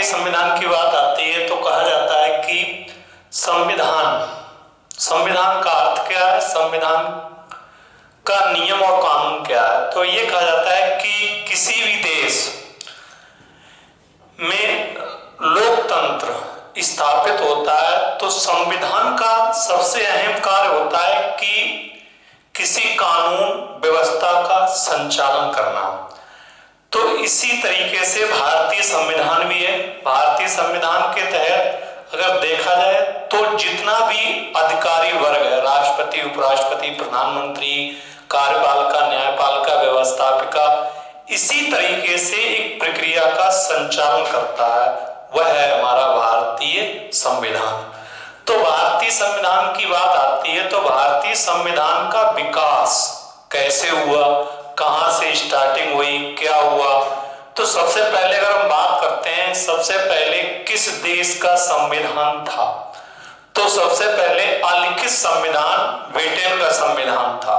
संविधान की बात आती है तो कहा जाता है कि संविधान संविधान का अर्थ क्या है, संविधान का नियम और कानून क्या है। तो ये कहा जाता है कि किसी भी देश में लोकतंत्र स्थापित होता है तो संविधान का सबसे अहम कार्य होता है कि किसी कानून व्यवस्था का संचालन करना। तो इसी तरीके से भारतीय संविधान भी है। भारतीय संविधान के तहत अगर देखा जाए तो जितना भी अधिकारी वर्ग है, राष्ट्रपति, उपराष्ट्रपति, प्रधानमंत्री, कार्यपालिका, न्यायपालिका, व्यवस्थापिका, इसी तरीके से एक प्रक्रिया का संचालन करता है, वह है हमारा भारतीय संविधान। तो भारतीय संविधान की बात आती है तो भारतीय संविधान का विकास कैसे हुआ, कहां से स्टार्टिंग हुई, क्या हुआ। तो सबसे पहले अगर हम बात करते हैं सबसे पहले किस देश का संविधान था, तो सबसे पहले अलिखित संविधान ब्रिटेन का संविधान था।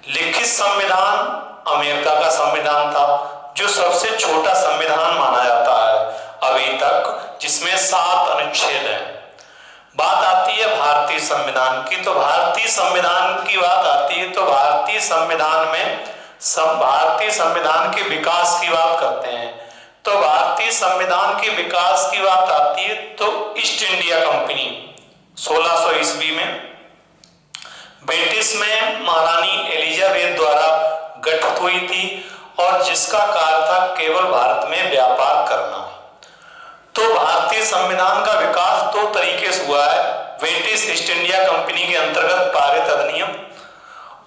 लिखित संविधान अमेरिका का संविधान था, जो सबसे छोटा संविधान माना जाता है अभी तक, जिसमें 7 अनुच्छेद हैं। बात आती है भारतीय संविधान की, तो भारतीय संविधान की बात आती है तो भारतीय संविधान में भारतीय संविधान के विकास की बात करते हैं। तो भारतीय संविधान के विकास की बात आती है तो ईस्ट इंडिया कंपनी 1600 ईस्वी में ब्रिटिश में महारानी एलिजाबेथ द्वारा गठित हुई थी और जिसका कार्य था केवल भारत में व्यापार करना। तो भारतीय संविधान का विकास 2 तरीके से हुआ है, ब्रिटिश ईस्ट इंडिया कंपनी के अंतर्गत पारित अधिनियम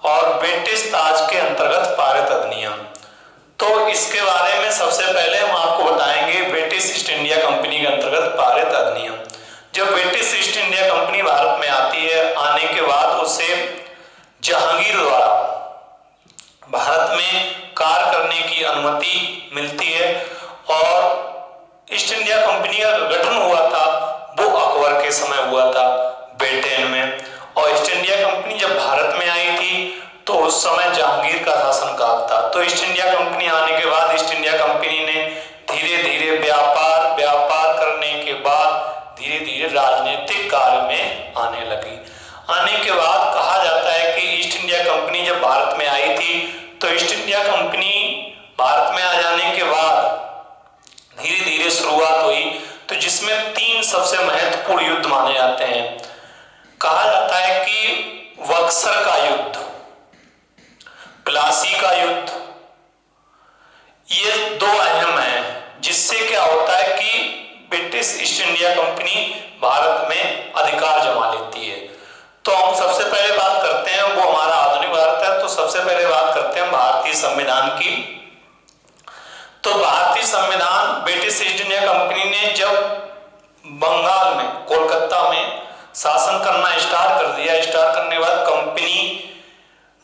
और ब्रिटिश ताज के अंतर्गत पारित अधिनियम। तो इसके बारे में सबसे पहले हम आपको बताएंगे ब्रिटिश ईस्ट इंडिया कंपनी के अंतर्गत पारित अधिनियम। जब British east India company Bharat में आती है, आने के बाद उसे जहांगीर द्वारा भारत में कार्य करने की अनुमति मिलती है और ईस्ट इंडिया कंपनी का गठन हुआ था वो अकबर के समय हुआ था ब्रिटेन में। और ईस्ट इंडिया कंपनी जब भारत में आई थी तो उस समय जहांगीर का शासनकाल था। तो ईस्ट इंडिया कंपनी आने के बाद ईस्ट इंडिया कंपनी ने धीरे धीरे व्यापार करने के बाद धीरे धीरे राजनीतिक कार्य में आने लगी। आने के बाद कहा जाता है कि ईस्ट इंडिया कंपनी जब भारत में आई थी तो ईस्ट इंडिया कंपनी भारत में आ जाने के बाद धीरे धीरे शुरुआत हुई, तो जिसमें 3 सबसे महत्वपूर्ण युद्ध माने जाते हैं। कहा जाता है कि बक्सर का युद्ध, प्लासी का युद्ध, ये 2 अहम हैं, जिससे क्या होता है कि British east India company Bharat में अधिकार जमा लेती है। तो हम सबसे पहले बात करते हैं, वो हमारा आधुनिक भारत है, तो सबसे पहले बात करते हैं भारतीय संविधान की। तो भारतीय संविधान ब्रिटिश ईस्ट इंडिया कंपनी ने जब बंगाल में, कोलकाता में शासन करना स्टार्ट कर दिया, स्टार्ट करने के बाद कंपनी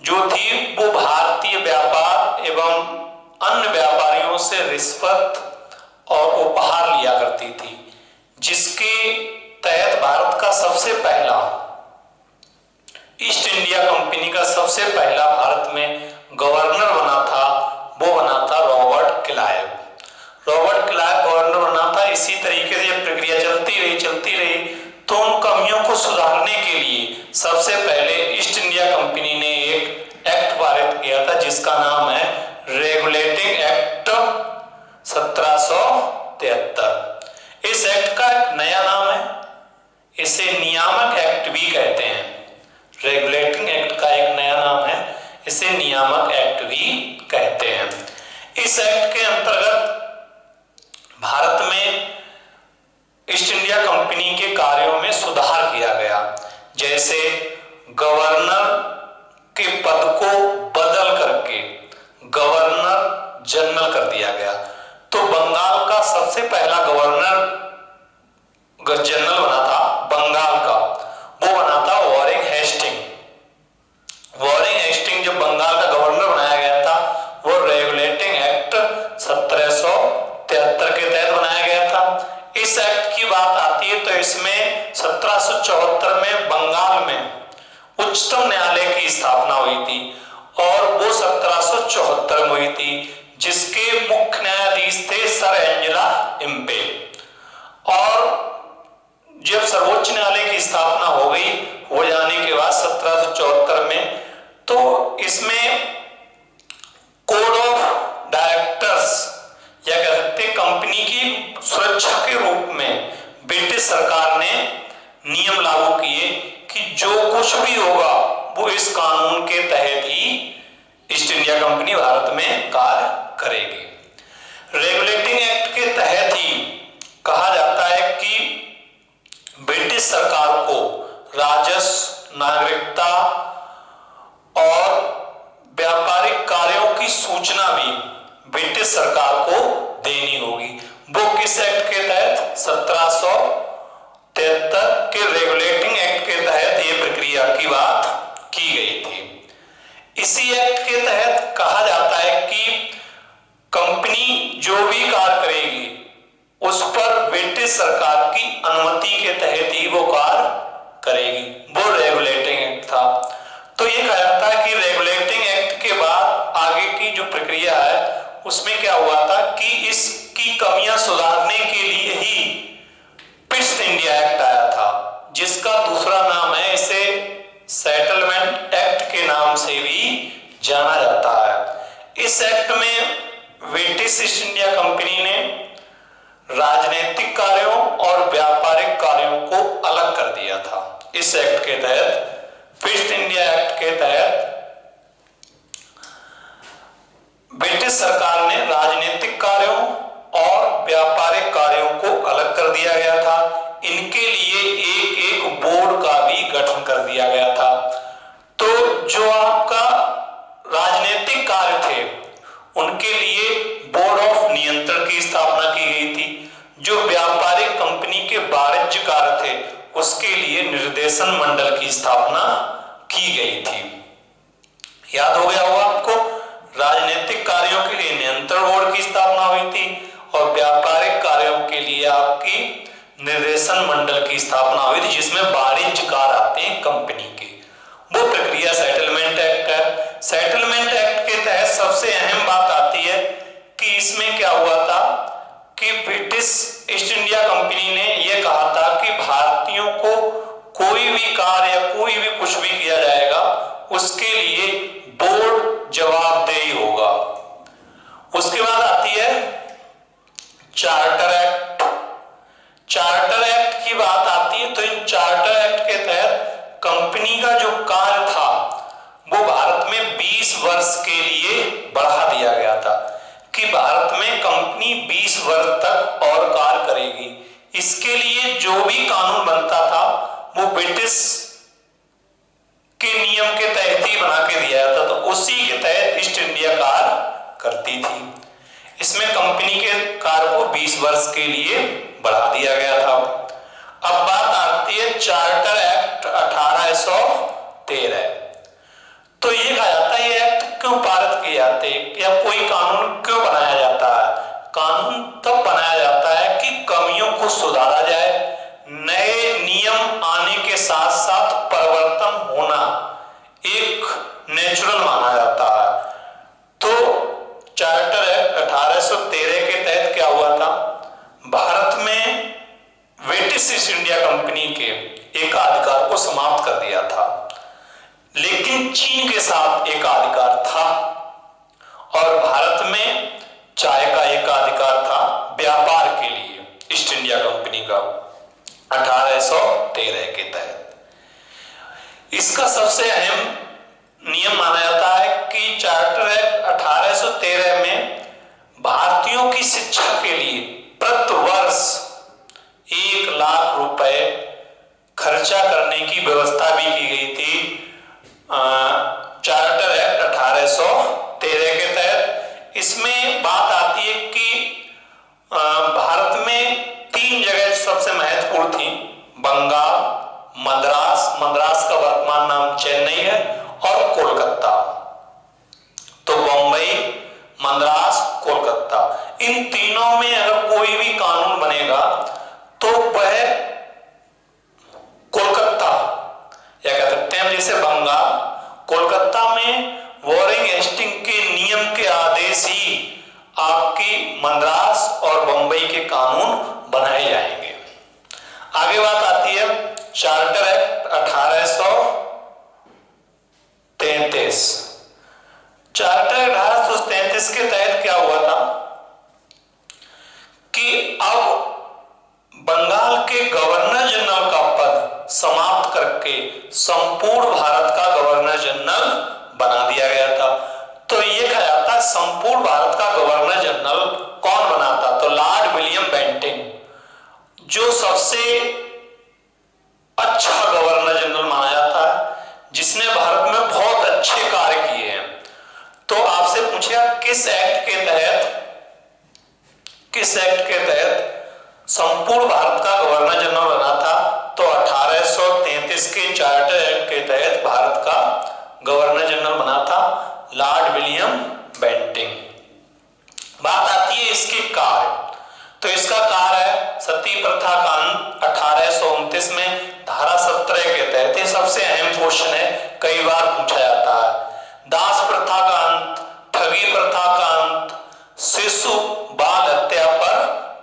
जो थी वो भारतीय व्यापार एवं अन्य व्यापारियों से रिश्वत और उपहार लिया करती थी, जिसके तहत भारत का सबसे पहला ईस्ट इंडिया कंपनी का सबसे पहला भारत में गवर्नर बना था, वो बना था Robert Clive. Robert Clive governor बना था। इसी तरीके से ये प्रक्रिया चलती रही तो उन कमियों को सुधारने के लिए सबसे पहले ईस्ट इंडिया कंपनी ने एक एक्ट पारित किया था जिसका नाम है रेगुलेटिंग एक्ट 1773। इस एक्ट का एक नया नाम है, इसे नियामक एक्ट भी कहते हैं। रेगुलेटिंग एक्ट का एक नया नाम है, इसे नियामक एक्ट भी कहते हैं। इस एक्ट के अंतर्गत भारत में ईस्ट इंडिया कंपनी के कार्यों में सुधार किया गया, जैसे गवर्नर के पद को बदल करके गवर्नर जनरल कर दिया गया। तो बंगाल का सबसे पहला गवर्नर जनरल बना था बंगाल का, वो बना था वॉरेन हेस्टिंग। वॉरेन हेस्टिंग जब बंगाल का गवर्नर बनाया गया था, वो रेगुलेटिंग एक्ट 1773 के तहत बनाया गया था। इस एक्ट की बात आती है तो इसमें 1774 में बंगाल में उच्चतम न्यायालय की स्थापना हुई थी और वो 1774 में हुई थी, जिसके मुख्य न्यायाधीश थे सर एंजेला इम्पे। और जब सर्वोच्च न्यायालय की स्थापना हो गई, हो जाने के बाद 1774 में, तो इसमें कोड ऑफ डायरेक्टर्स या कह सकते कंपनी की सुरक्षा के रूप में ब्रिटिश सरकार ने नियम लागू किए कि जो कुछ भी होगा वो इस कानून के तहत ही ईस्ट इंडिया कंपनी भारत में कार्य करेगी। रेगुलेटिंग एक्ट के तहत ही कहा जाता है कि ब्रिटिश सरकार को राजस्व, नागरिकता और व्यापारिक कार्यों की सूचना भी ब्रिटिश सरकार को देनी होगी। वो किस एक्ट के तहत? 1773 के रेगुलेटिंग एक्ट के तहत ये प्रक्रिया की बात की गई थी। इसी एक्ट के तहत कहा जाता है कि कंपनी जो भी कार्य करेगी उस पर ब्रिटिश सरकार की अनुमति के तहत ही वो कार्य करेगी। वो रेगुलेटिंग एक्ट था। तो ये कहा जाता है कि रेगुलेटिंग एक्ट के बाद आगे की जो प्रक्रिया है उसमें क्या हुआ था कि इसकी कमियां सुधारने के लिए ही ईस्ट इंडिया एक्ट आया था, जिसका दूसरा नाम है, इसे सेटलमेंट एक्ट के नाम से भी जाना जाता है। इस एक्ट में ब्रिटिश ईस्ट इंडिया कंपनी ने राजनीतिक कार्यों और व्यापारिक कार्यों को अलग कर दिया था। इस एक्ट के तहत, ईस्ट इंडिया एक्ट के तहत ब्रिटिश सरकार ने राजनीतिक कार्यों और व्यापारिक कार्यों को अलग कर दिया गया था। इनके लिए एक एक बोर्ड का भी गठन कर दिया गया था। तो जो आपका राजनीतिक कार्य थे उनके लिए बोर्ड ऑफ नियंत्रण की स्थापना की गई थी। जो व्यापारिक कंपनी के वाणिज्य कार्य थे उसके लिए निर्देशन मंडल की स्थापना की गई थी। याद हो गया होगा आपको, राजनीतिक कार्यों के लिए नियंत्रण बोर्ड की स्थापना हुई थी और व्यापारिक कार्यों के लिए आपकी निर्देशन मंडल की स्थापना हुई थी, जिसमें वाणिज्य कार्य आते हैं कंपनी के। वो प्रक्रिया सेटलमेंट एक्ट है। सेटलमेंट एक्ट के तहत सबसे अहम बात आती है कि इसमें क्या हुआ था कि ब्रिटिश ईस्ट इंडिया कंपनी ने यह कहा था कि भारतीयों को कोई भी कार्य या कोई भी कुछ भी किया जाएगा उसके लिए बोर्ड जवाबदेही होगा। उसके बाद आती है चार्टर एक्ट। चार्टर एक्ट की बात आती है तो इन चार्टर एक्ट के तहत कंपनी का जो कार्य था वो भारत में 20 वर्ष के लिए बढ़ा दिया गया था कि भारत में कंपनी 20 वर्ष तक और कार्य करेगी। इसके लिए जो भी कानून बनता था वो ब्रिटिश के नियम के तहत ही बना के दिया जाता, तो उसी के तहत ईस्ट इंडिया कार्य करती थी। इसमें कंपनी के कार्य को 20 वर्ष के लिए बढ़ा दिया गया था। अब बात आती है चार्टर एक्ट 1813। तो ये कहा जाता है ये एक्ट क्यों पारित किए जाते हैं या कोई कानून क्यों बनाया जाता है? कानून तब बनाया जाता है कि कमियों को सुधारा जाए, नए नियम आने के साथ साथ परिवर्तन होना एक नेचुरल माना जाता है। तो चार्टर एक्ट 1813 के तहत क्या हुआ था, भारत में ब्रिटिश ईस्ट इंडिया कंपनी के एकाधिकार को समाप्त कर दिया था, लेकिन चीन के साथ एकाधिकार था और भारत में चाय का एकाधिकार था व्यापार के लिए ईस्ट इंडिया कंपनी का 1813 के तहत। इसका सबसे अहम नियम माना जाता है कि चार्टर एक्ट 1813 में भारतीयों की शिक्षा के लिए प्रति वर्ष 1 लाख रुपए खर्चा करने की व्यवस्था भी की गई थी चार्टर एक्ट 1813 के तहत। इसमें बात आती है कि भारत में 3 जगह सबसे महत्वपूर्ण थी, बंगाल, मद्रास का वर्तमान नाम चेन्नई है, और कोलकाता। तो बम्बई, मद्रास, कोलकाता, इन तीनों में अगर कोई भी कानून बनेगा तो वह कोलकाता या कह सकते हैं जैसे बंगाल, कोलकाता में वॉरेन हेस्टिंग के नियम के आदेश ही आपकी मद्रास और बंबई के कानून बनाए जाएंगे। आगे बात आती है चार्टर एक्ट 1833। चार्टर 1833 के तहत क्या हुआ था कि अब बंगाल के गवर्नर जनरल का पद समाप्त करके संपूर्ण भारत का गवर्नर जनरल बना दिया गया था। तो ये कहा जाता है संपूर्ण भारत का गवर्नर जनरल कौन बना था, तो लॉर्ड विलियम बेंटिंग, जो सबसे अच्छा गवर्नर जनरल माना जाता है, जिसने भारत में बहुत अच्छे कार्य किए हैं। तो आपसे पूछेगा किस एक्ट के तहत संपूर्ण भारत का गवर्नर जनरल बना था, तो 1833 के चार्टर एक्ट के तहत भारत का गवर्नर जनरल बना था लॉर्ड विलियम बेंटिंग। बात आती है इसके कार्य, तो इसका कार्य है सती प्रथा का अंत 1829 में धारा 17 के तहत। ये सबसे अहम क्वेश्चन है, कई बार पूछा जाता है। दास प्रथा का अंत, ठगी प्रथा का अंत, शिशु बाल हत्या पर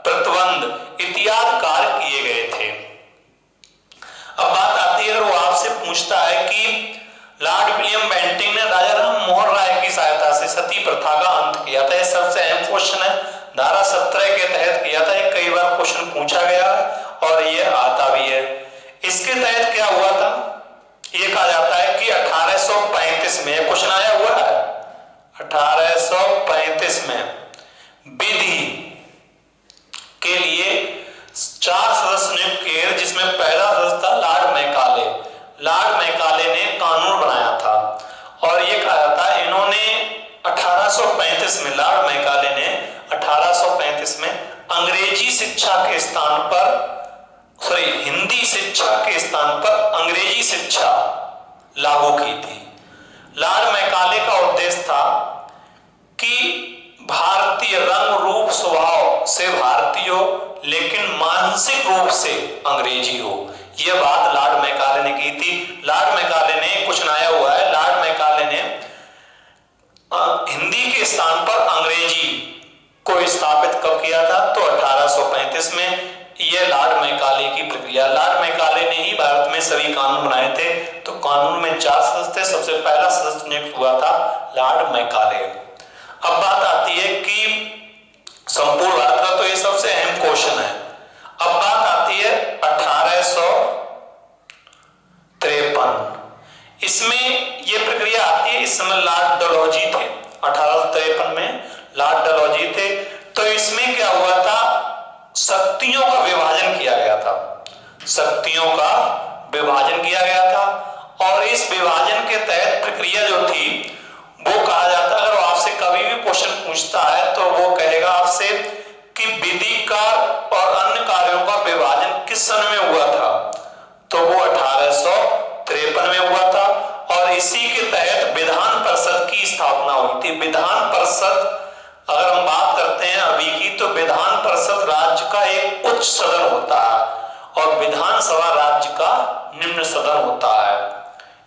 प्रतिबंध इत्यादि कार्य किए गए थे। अब बात आती है, अगर वो आपसे पूछता है कि लॉर्ड विलियम बेंटिंग ने राजा राम मोहन राय की सहायता से सती प्रथा का अंत किया था, यह सबसे अहम क्वेश्चन है। धारा 17 के तहत किया था, ये कई बार क्वेश्चन पूछा गया है और ये आता भी है। इसके तहत क्या हुआ था, ये कहा जाता है कि 1835 में क्वेश्चन आया हुआ है, 1835 में विधि के लिए 4 सदस्य नियुक्त किए, जिसमें पहला सदस्य था लॉर्ड मैकाले। लॉर्ड मैकाले ने कानून बनाया था और ये कहा जाता है इन्होंने 1835 में, लॉर्ड मैकाले ने 1835 में अंग्रेजी शिक्षा के स्थान पर, हिंदी शिक्षा के स्थान पर अंग्रेजी शिक्षा लागू की थी। लॉर्ड मैकाले का उद्देश्य था कि भारतीय रंग रूप स्वभाव से भारतीय हो, लेकिन मानसिक रूप से अंग्रेजी हो। यह बात लॉर्ड मैकाले ने की थी। लॉर्ड मैकाले ने कुछ नया हुआ है, लॉर्ड मैकाले ने हिंदी के स्थान पर अंग्रेजी को स्थापित कब किया था, तो 1835 में। यह लॉर्ड मैकाले की प्रक्रिया, लॉर्ड मैकाले ने ही भारत में सभी कानून बनाए थे। तो कानून में 4 सदस्य थे, सबसे पहला सदस्य नियुक्त हुआ था लॉर्ड मैकाले। अब बात आती है कि संपूर्ण भारत का, तो ये सबसे अहम क्वेश्चन है। अब बात आती है 1853, इसमें ये प्रक्रिया आती है। इस समय लॉर्ड डलहौजी थे, 1853 में लॉर्ड डलहौजी थे। तो इसमें क्या हुआ था, शक्तियों का विभाजन किया गया था, शक्तियों का विभाजन किया गया था। और इस विभाजन के तहत प्रक्रिया जो थी वो कहा जाता है, अगर वो आपसे कभी भी क्वेश्चन पूछता है तो वो कहेगा आपसे कि विधि का और अन्य कार्यों का विभाजन किस सन में हुआ था, तो वो 1853 में हुआ था। और इसी के तहत विधान परिषद की स्थापना हुई थी। विधान परिषद, अगर हम बात करते हैं अभी की, तो विधान परिषद राज्य का एक उच्च सदन होता है और विधानसभा राज्य का निम्न सदन होता है,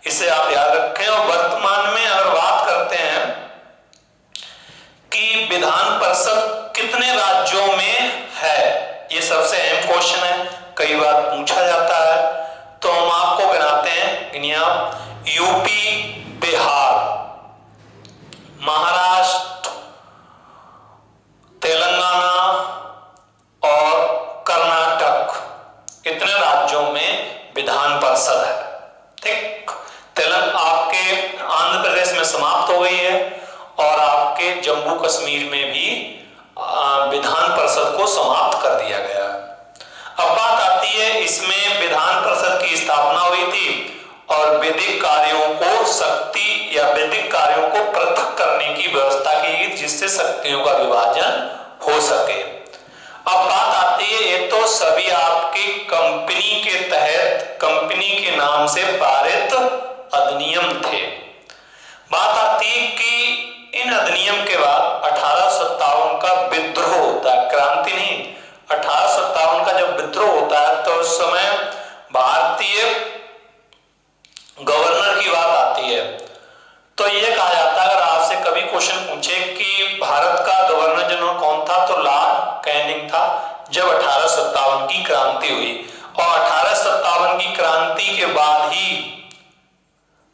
इसे आप याद रखें। और वर्तमान में अगर बात करते हैं कि विधान परिषद कितने राज्यों में है, ये सबसे अहम क्वेश्चन है, कई बार पूछा जाता है। तो हम आपको गिनाते हैं, गिनिए आप, यूपी, बिहार, महाराष्ट्र, तेलंगाना और कर्नाटक, इतने राज्यों में विधान परिषद है। ठीक, आपके आंध्र प्रदेश में समाप्त हो गई है और आपके जम्मू कश्मीर में भी विधान परिषद को समाप्त कर दिया गया। अब बात आती है, इसमें विधान परिषद की स्थापना हुई थी और विधिक कार्यों को शक्ति या विधिक कार्यों को पृथक करने की व्यवस्था की गई, जिससे शक्तियों का विभाजन हो सके। अब बात आती है, ये तो सभी आपके कंपनी के तहत, कंपनी के नाम से पारित अधिनियम थे। बात आती है कि इन अधिनियम के बाद 1857 का विद्रोह होता है, क्रांति नहीं, 1857 का जब विद्रोह होता है तो उस समय भारतीय गवर्नर की बात आती है। तो यह कहा जाता है, अगर आपसे कभी क्वेश्चन पूछे कि भारत का गवर्नर जनरल कौन था, तो लॉर्ड कैनिंग था जब 1857 की क्रांति हुई। और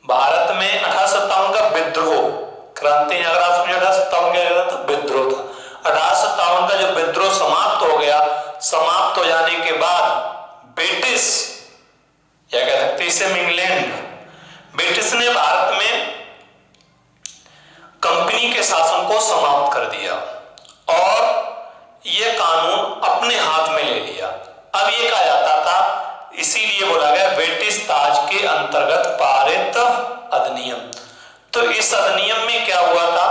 भारत में 1857 का विद्रोह, क्रांति अगर आप समझे 1857 क्या था तो विद्रोह था। 1857 का जो विद्रोह समाप्त हो गया, समाप्त हो जाने के बाद ब्रिटिश क्या कह सकते इसे इंग्लैंड, ब्रिटिश ने भारत में कंपनी के शासन को समाप्त कर दिया और यह कानून अपने हाथ में ले लिया। अब ये कहा जाता था, इसीलिए बोला गया ब्रिटिश ताज के अंतर्गत पारित अधिनियम। तो इस अधिनियम में क्या हुआ था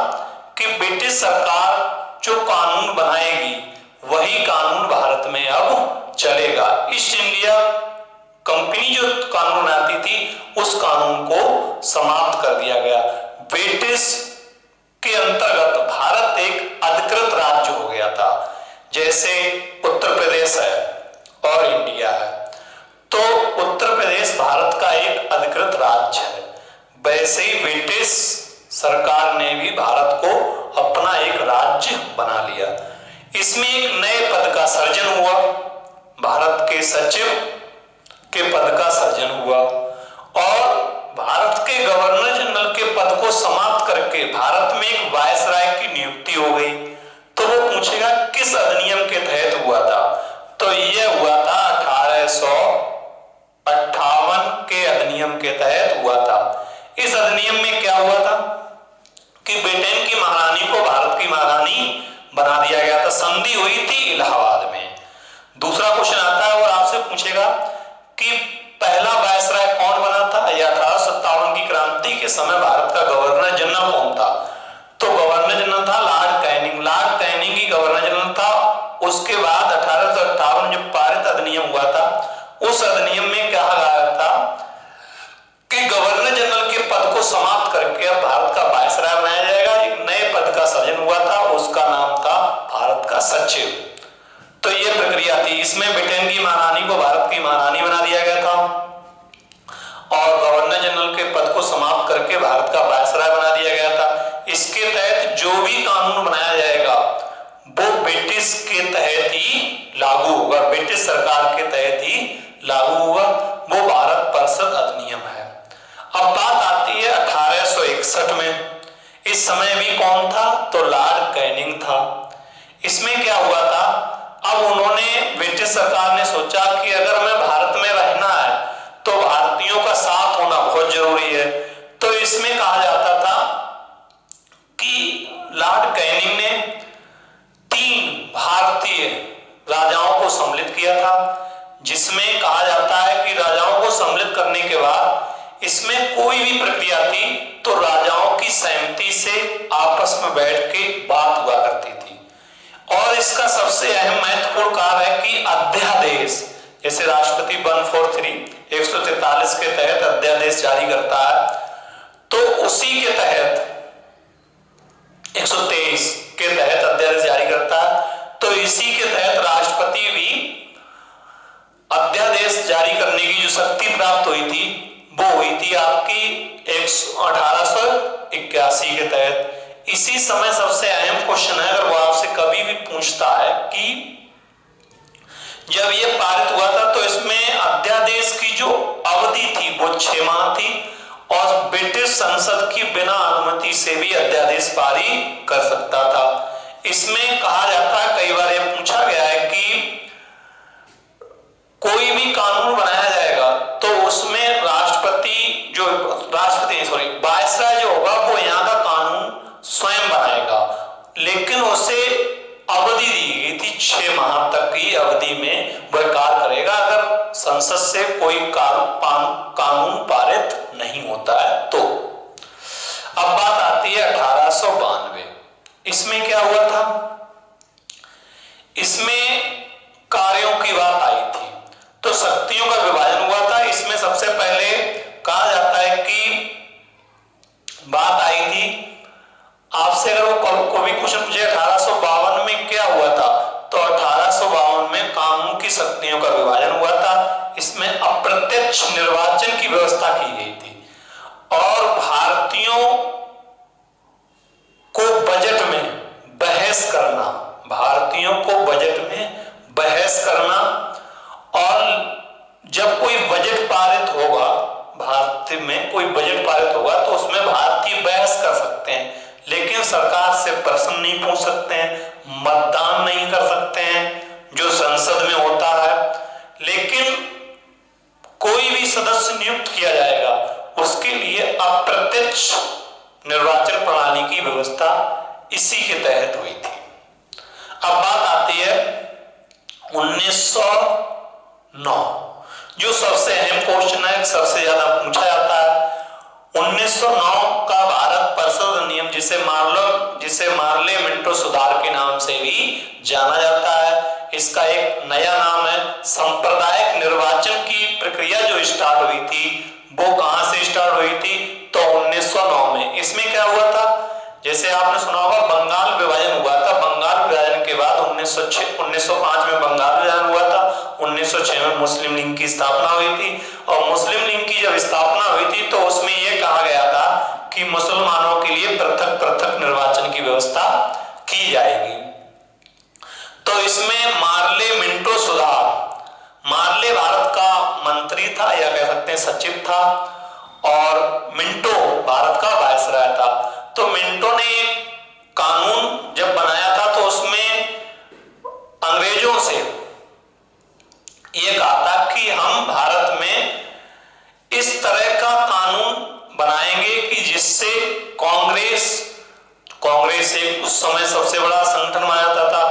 कि ब्रिटिश सरकार जो कानून बनाएगी वही कानून भारत में अब चलेगा। ईस्ट इंडिया कंपनी जो कानून बनाती थी उस कानून को समाप्त कर दिया गया। ब्रिटिश के अंतर्गत भारत एक अधिकृत राज्य हो गया था, जैसे उत्तर प्रदेश है और इंडिया है। तो उत्तर प्रदेश भारत का एक अधिकृत राज्य है, वैसे ही ब्रिटिश सरकार ने भी भारत को अपना एक राज्य बना लिया। इसमें एक नए पद का सर्जन हुआ, भारत के सचिव के पद का सर्जन हुआ और भारत के गवर्नर जनरल के पद को समाप्त करके भारत में एक वायसराय की नियुक्ति हो गई। तो वो पूछेगा किस अधिनियम के तहत हुआ था, तो यह हुआ था 1858 के अधिनियम के तहत हुआ था। इस अधिनियम में क्या हुआ था कि ब्रिटेन की महारानी को भारत की महारानी बना दिया गया था। संधि हुई थी इलाहाबाद में। दूसरा क्वेश्चन आता है और आपसे पूछेगा कि पहला वायसराय कौन बना था, या 1857 की क्रांति के समय भारत का गवर्नर जनरल कौन था, तो गवर्नर जनरल था लॉर्ड कैनिंग। लॉर्ड कैनिंग ही गवर्नर जनरल था। उसके बाद 1858 जब पारित अधिनियम हुआ था, उस अधिनियम में कहा गया था कि गवर्नर जनरल के पद को समाप्त करके अब भारत का वायसराय बनाया जाएगा। एक नए पद का सृजन हुआ था, उसका नाम था भारत का सचिव। तो ये प्रक्रिया थी। इसमें ब्रिटेन की महारानी को भारत की महारानी बना दिया गया था और गवर्नर जनरल के पद को समाप्त करके भारत का वायसराय बना दिया गया था। इसके तहत जो भी कानून बनाया जाएगा वो ब्रिटिश के तहत ही लागू होगा, ब्रिटिश सरकार के तहत ही लागू होगा। वो भारत परिषद अधिनियम है। अब बात आती है 1861 में। इस समय भी कौन था, तो लॉर्ड कैनिंग था। इसमें क्या हुआ था, अब उन्होंने ब्रिटिश सरकार ने सोचा कि अगर हमें भारत में रहना है तो भारतीयों का साथ होना बहुत जरूरी है। तो इसमें कहा जाता था कि लॉर्ड कैनिंग ने 3 भारतीय राजाओं को सम्मिलित किया था, जिसमें कहा जाता है कि राजाओं को सम्मिलित करने के बाद इसमें कोई भी प्रक्रिया थी तो राजाओं की सहमति से आपस में बैठ के बात हुआ करती थी। और इसका सबसे अहम महत्वपूर्ण कार्य है कि अध्यादेश, जैसे राष्ट्रपति 143 के तहत अध्यादेश जारी करता है, तो उसी के तहत 123 के तहत अध्यादेश जारी करता है। तो इसी के तहत राष्ट्रपति भी अध्यादेश जारी करने की जो शक्ति प्राप्त हुई थी वो हुई थी आपकी 1881 के तहत। इसी समय सबसे अहम क्वेश्चन है, अगर वो आपसे कभी भी पूछता है कि जब ये पारित हुआ था तो इसमें अध्यादेश की जो अवधि थी वो 6 माह थी और ब्रिटिश संसद की बिना अनुमति से भी अध्यादेश पारी कर सकता था। इसमें कहा जाता है, कई बार ये पूछा गया है कि कोई भी कानून बनाया जाएगा तो उसमें वायसराय जो होगा वो यहाँ का कानून स्वयं बनाएगा, लेकिन उसे अवधि दी गई थी 6 माह तक की अवधि में वह कार्य करेगा अगर संसद से कोई कानून पारित नहीं होता है तो। अब बात आती है 1892। इसमें क्या हुआ था, इसमें कार्यों की बात आई थी तो शक्तियों का विभाजन हुआ था। इसमें सबसे पहले कहा जाता है कि बात आई थी आपसे, अगर वो कोई क्वेश्चन पूछे 1852 में क्या हुआ था, तो 1852 में कानून की शक्तियों का विभाजन हुआ था। इसमें अप्रत्यक्ष निर्वाचन की व्यवस्था की गई थी और भारतीयों को बजट में बहस करना, भारतीयों को बजट में बहस करना, और जब कोई बजट पारित होगा, भारत में कोई बजट पारित प्रश्न नहीं पूछ सकते हैं, मतदान नहीं कर सकते हैं जो संसद में होता है, लेकिन कोई भी सदस्य नियुक्त किया जाएगा उसके लिए अप्रत्यक्ष निर्वाचन प्रणाली की व्यवस्था इसी के तहत हुई थी। अब बात आती है 1909, जो सबसे अहम क्वेश्चन है, सबसे ज्यादा पूछा जाता है। 1909 का भारत परिषद अधिनियम, जिसे मार्ले मिंटो सुधार के नाम से भी जाना जाता है, इसका एक नया नाम है सांप्रदायिक निर्वाचन की प्रक्रिया जो स्टार्ट हुई थी, वो कहां से स्टार्ट हुई थी? तो 1909 में। इसमें क्या हुआ था, जैसे आपने सुना होगा बंगाल विभाजन हुआ था। बंगाल विभाजन के बाद 1905 में बंगाल विभाजन हुआ था, 1906 में मुस्लिम लीग की स्थापना हुई थी। और मुस्लिम लीग की जब स्थापना हुई थी तो उसमें यह कहा गया था कि मुसलमानों के लिए पृथक पृथक निर्वाचन की व्यवस्था की जाएगी। तो इसमें मार्ले मिंटो सुधार, मार्ले भारत का मंत्री था या कह सकते हैं सचिव था, और मिंटो भारत का वायसराय था। तो मिंटो ने एक कानून जब बनाया था तो उसमें अंग्रेजों से यह कहा था कि हम भारत में इस तरह का कानून बनाएंगे कि जिससे कांग्रेस एक उस समय सबसे बड़ा संगठन माना जाता था,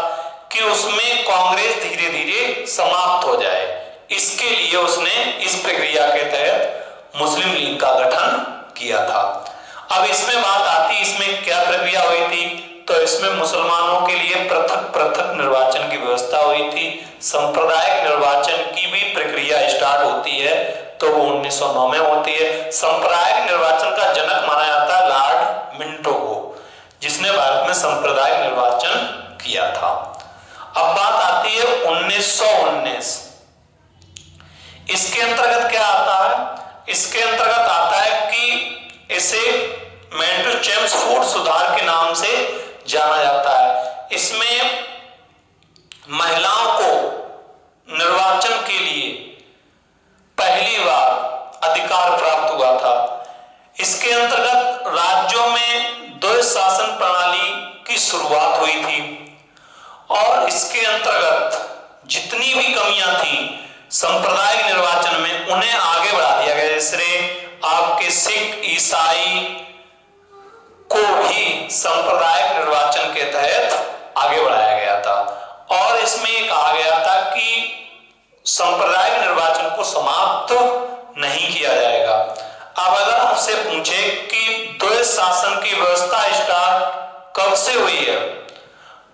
कि उसमें कांग्रेस धीरे धीरे समाप्त हो जाए। इसके लिए उसने इस प्रक्रिया के तहत मुस्लिम लीग का गठन किया था। अब इसमें बात आती, इसमें क्या प्रक्रिया हुई थी? तो इसमें मुसलमानों के लिए पृथक पृथक निर्वाचन की व्यवस्था हुई थी। सांप्रदायिक निर्वाचन की भी प्रक्रिया स्टार्ट होती है तो वो 1909 में होती है। सांप्रदायिक निर्वाचन का जनक माना जाता है लॉर्ड मिंटो को, जिसने भारत में सांप्रदायिक निर्वाचन किया था। अब बात आती है 1919। इसके अंतर्गत क्या आता है? इसके अंतर्गत आता है कि इसे मेंटो चेम्सफोर्ड सुधार के नाम से जाना जाता है। इसमें महिलाओं को निर्वाचन के लिए पहली बार अधिकार प्राप्त हुआ था। इसके अंतर्गत राज्यों में द्वैध शासन प्रणाली की शुरुआत हुई थी, और इसके अंतर्गत जितनी भी कमियां थी सांप्रदायिक निर्वाचन में उन्हें आगे बढ़ा दिया गया। जैसे आपके सिख ईसाई को भी सांप्रदायिक निर्वाचन के तहत आगे बढ़ाया गया था, और इसमें कहा गया था कि सांप्रदायिक निर्वाचन को समाप्त नहीं किया जाएगा। अब अगर आपसे पूछे कि द्वैध शासन की व्यवस्था स्टार्ट कब से हुई है,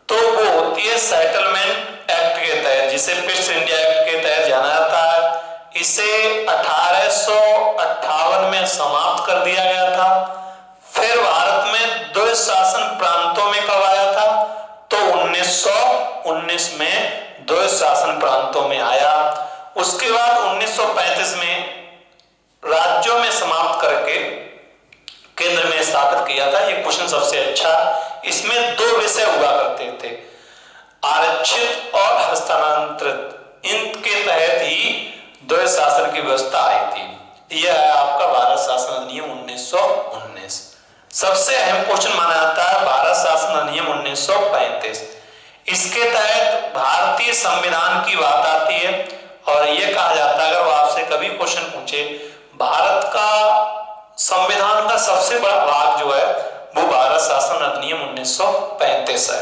तो वो होती है सेटलमेंट एक्ट के तहत, जिसे पिट्स इंडिया एक्ट के तहत जाना जाता है। इसे 1858 में समाप्त कर दिया गया था। फिर भारत में द्वैध शासन प्रांतों में कब आया था? तो 1919 में द्वैध शासन प्रांतों में आया। उसके बाद 1935 में राज्यों में समाप्त करके केंद्र में स्थापित किया था। ये क्वेश्चन सबसे अच्छा। इसमें दो विषय हुआ करते थे, आरक्षित और हस्तांतरित। इनके तहत ही द्वैध शासन की व्यवस्था आई थी। यह है आपका भारत शासन अधिनियम 1919। सबसे अहम क्वेश्चन माना जाता है भारत शासन अधिनियम 1935। इसके तहत भारतीय संविधान की बात आती है, और यह कहा जाता है, अगर वो आपसे कभी क्वेश्चन पूछे, भारत का संविधान का सबसे बड़ा भाग जो है वो भारत शासन अधिनियम 1935 है।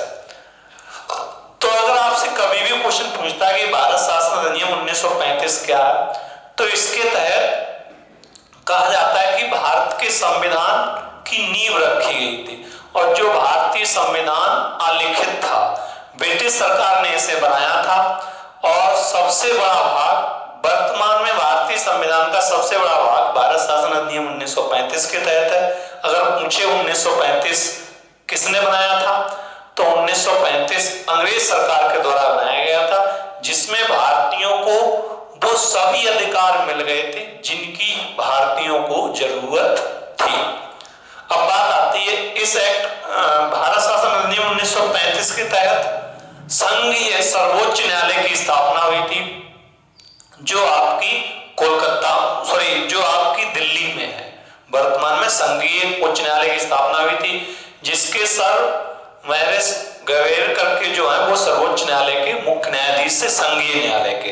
तो अगर आपसे कभी भी क्वेश्चन पूछता है कि भारत शासन अधिनियम 1935 क्या है, तो इसके तहत कहा जाता है कि भारत के संविधान की नींव रखी गई थी, और जो भारतीय संविधान अलिखित था, ब्रिटिश सरकार ने इसे बनाया था। और सबसे बड़ा भाग वर्तमान में भारतीय संविधान का सबसे बड़ा भाग भारत शासन अधिनियम 1935 के तहत है। अगर पूछे 1935 किसने बनाया था, तो 1935 अंग्रेज सरकार के द्वारा बनाया गया था, जिसमें भारतीयों को वो सभी अधिकार मिल गए थे जिनकी भारतीयों को जरूरत थी। अब बात आती है इस एक्ट भारत शासन अधिनियम 1935 के तहत संघीय सर्वोच्च न्यायालय की स्थापना हुई थी, जो आपकी दिल्ली में है। वर्तमान में संघीय उच्च न्यायालय की स्थापना हुई थी, जिसके सर मैरिस गवेर करके जो है वो सर्वोच्च न्यायालय के मुख्य न्यायाधीश से संघीय न्यायालय के।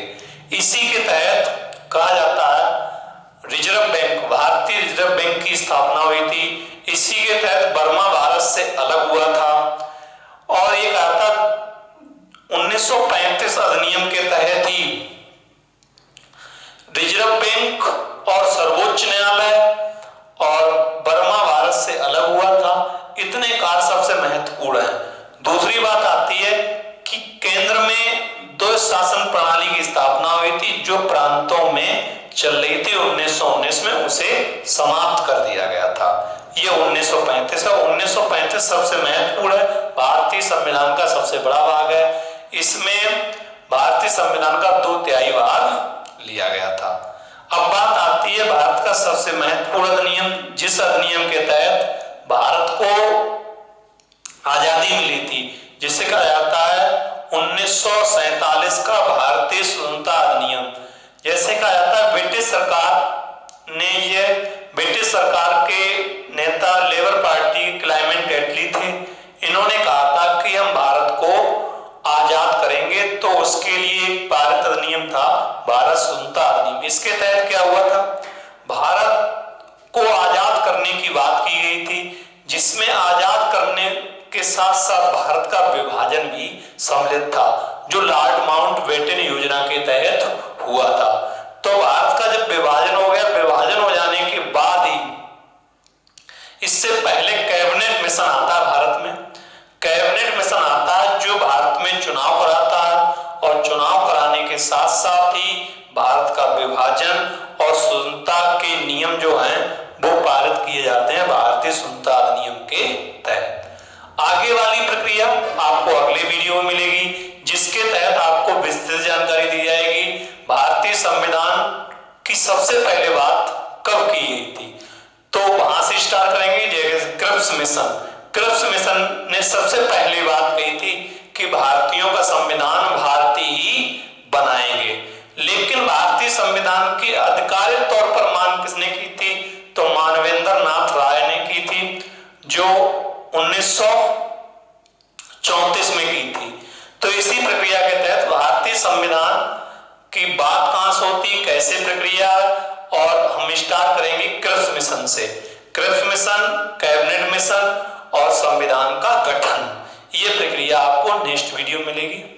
इसी के तहत कहा जाता है रिजर्व बैंक, भारतीय रिजर्व बैंक की स्थापना हुई थी। इसी के तहत बर्मा भारत से अलग हुआ था। और ये कहा था 1935 अधिनियम के तहत ही रिजर्व बैंक और सर्वोच्च न्यायालय और बर्मा भारत से अलग हुआ था। इतने कार्य सबसे महत्वपूर्ण है। दूसरी बात आती है कि केंद्र में दो शासन प्रणाली की स्थापना हुई थी जो प्रांतों में चल रही थी। 1919 में उसे समाप्त कर दिया गया था। ये 1935 है। 1935 सबसे महत्वपूर्ण है, भारतीय संविधान का सबसे बड़ा भाग है। इसमें भारतीय संविधान का 2/3 भाग लिया गया था। अब बात आती है भारत का सबसे महत्वपूर्ण अधिनियम, जिस अधिनियम के तहत भारत को आजादी मिली थी, जिसे कहा जाता है 1947 का भारतीय स्वतंत्रता अधिनियम। जैसे कहा जाता है ब्रिटिश सरकार के नेता लेबर पार्टी क्लाइमेट एटली थे। इन्होंने कहा था कि हम भारत को आजाद करेंगे, तो उसके लिए पारित अधिनियम था भारत स्वतंत्रता अधिनियम। इसके तहत क्या हुआ था, भारत को आजाद करने की बात की गई थी, जिसमें आजाद करने के साथ साथ भारत का विभाजन भी सम्मिलित था, जो लॉर्ड माउंटबेटन योजना के तहत हुआ था। तो भारत का जब विभाजन हो गया, विभाजन हो जाने के बाद ही इससे पहले कैबिनेट मिशन आता है भारत में। कैबिनेट मिशन आता है जो भारत में चुनाव कराता है, और चुनाव कराने के साथ साथ ही भारत का विभाजन और स्वतंत्रता के नियम जो हैं वो पारित किए जाते हैं भारतीय स्वतंत्रता अधिनियम के तहत। आगे वाली प्रक्रिया आपको अगले वीडियो में मिलेगी, जिसके तहत आपको विस्तृत जानकारी दी जाएगी भारतीय संविधान की सबसे पहले बात कब की गई थी। तो वहां से स्टार्ट करेंगे। जैसे क्रिप्स मिशन ने सबसे पहली बात कही थी कि भारतीयों का संविधान भारतीय ही बनाएंगे। लेकिन भारतीय संविधान की आधिकारिक तौर पर मांग किसने की थी, तो मानवेंद्र नाथ राय ने की थी, जो 1934 में की थी। तो इसी प्रक्रिया के तहत भारतीय संविधान की बात कहां से होती, कैसे प्रक्रिया, और हम स्टार्ट करेंगे क्रिप्स मिशन से। क्रिप्स मिशन, कैबिनेट मिशन और संविधान का गठन, ये प्रक्रिया आपको नेक्स्ट वीडियो मिलेगी।